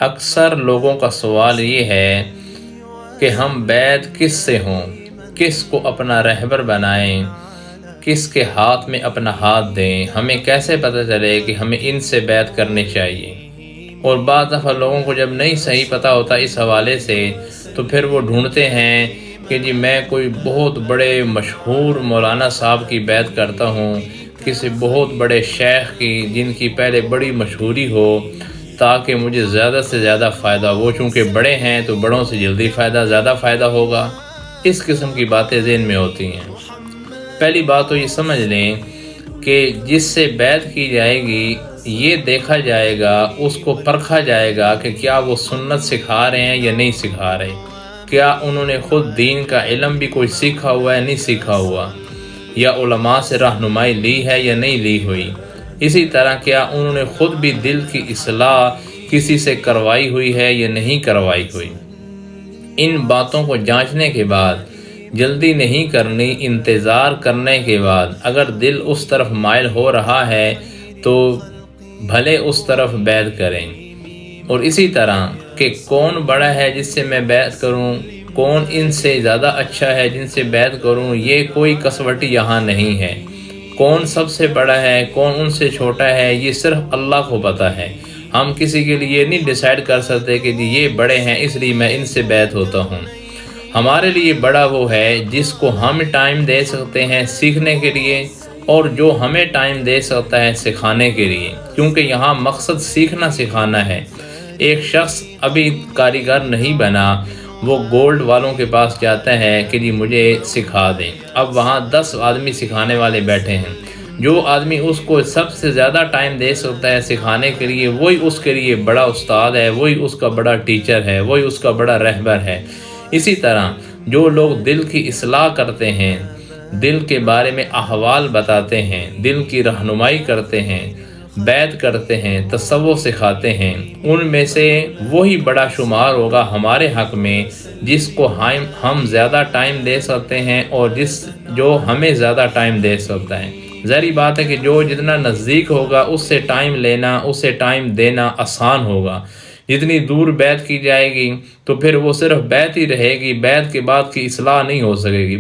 اکثر لوگوں کا سوال یہ ہے کہ ہم بیعت کس سے ہوں، کس کو اپنا رہبر بنائیں، کس کے ہاتھ میں اپنا ہاتھ دیں، ہمیں کیسے پتہ چلے کہ ہمیں ان سے بیعت کرنی چاہیے۔ اور بعض دفعہ لوگوں کو جب نہیں صحیح پتہ ہوتا اس حوالے سے تو پھر وہ ڈھونڈتے ہیں کہ جی میں کوئی بہت بڑے مشہور مولانا صاحب کی بیعت کرتا ہوں، کسی بہت بڑے شیخ کی جن کی پہلے بڑی مشہوری ہو، تاکہ مجھے زیادہ سے زیادہ فائدہ ہو، چونکہ بڑے ہیں تو بڑوں سے جلدی زیادہ فائدہ ہوگا۔ اس قسم کی باتیں ذہن میں ہوتی ہیں۔ پہلی بات تو یہ سمجھ لیں کہ جس سے بیعت کی جائے گی یہ دیکھا جائے گا، اس کو پرکھا جائے گا کہ کیا وہ سنت سکھا رہے ہیں یا نہیں سکھا رہے، کیا انہوں نے خود دین کا علم بھی کوئی سیکھا ہوا ہے نہیں سیکھا ہوا، یا علماء سے رہنمائی لی ہے یا نہیں لی ہوئی۔ اسی طرح کیا انہوں نے خود بھی دل کی اصلاح کسی سے کروائی ہوئی ہے یا نہیں کروائی ہوئی۔ ان باتوں کو جانچنے کے بعد جلدی نہیں کرنی، انتظار کرنے کے بعد اگر دل اس طرف مائل ہو رہا ہے تو بھلے اس طرف بیعت کریں۔ اور اسی طرح کہ کون بڑا ہے جس سے میں بیعت کروں، کون ان سے زیادہ اچھا ہے جن سے بیعت کروں، یہ کوئی کسوٹی یہاں نہیں ہے۔ کون سب سے بڑا ہے، کون ان سے چھوٹا ہے، یہ صرف اللہ کو پتہ ہے۔ ہم کسی کے لیے نہیں ڈیسائیڈ کر سکتے کہ جی یہ بڑے ہیں اس لیے میں ان سے بیعت ہوتا ہوں۔ ہمارے لیے بڑا وہ ہے جس کو ہم ٹائم دے سکتے ہیں سیکھنے کے لیے، اور جو ہمیں ٹائم دے سکتا ہے سکھانے کے لیے، کیونکہ یہاں مقصد سیکھنا سکھانا ہے۔ ایک شخص ابھی کاریگر نہیں بنا، وہ گولڈ والوں کے پاس جاتا ہے کہ جی مجھے سکھا دیں، اب وہاں 10 آدمی سکھانے والے بیٹھے ہیں، جو آدمی اس کو سب سے زیادہ ٹائم دے سکتا ہے سکھانے کے لیے وہی اس کے لیے بڑا استاد ہے، وہی اس کا بڑا ٹیچر ہے، وہی اس کا بڑا رہبر ہے۔ اسی طرح جو لوگ دل کی اصلاح کرتے ہیں، دل کے بارے میں احوال بتاتے ہیں، دل کی رہنمائی کرتے ہیں، بیعت کرتے ہیں، تصوف سکھاتے ہیں، ان میں سے وہی بڑا شمار ہوگا ہمارے حق میں جس کو ہم زیادہ ٹائم دے سکتے ہیں اور جو ہمیں زیادہ ٹائم دے سکتا ہے۔ ظاہری بات ہے کہ جو جتنا نزدیک ہوگا اس سے ٹائم لینا، اس سے ٹائم دینا آسان ہوگا۔ جتنی دور بیعت کی جائے گی تو پھر وہ صرف بیعت ہی رہے گی، بیعت کے بعد کی اصلاح نہیں ہو سکے گی۔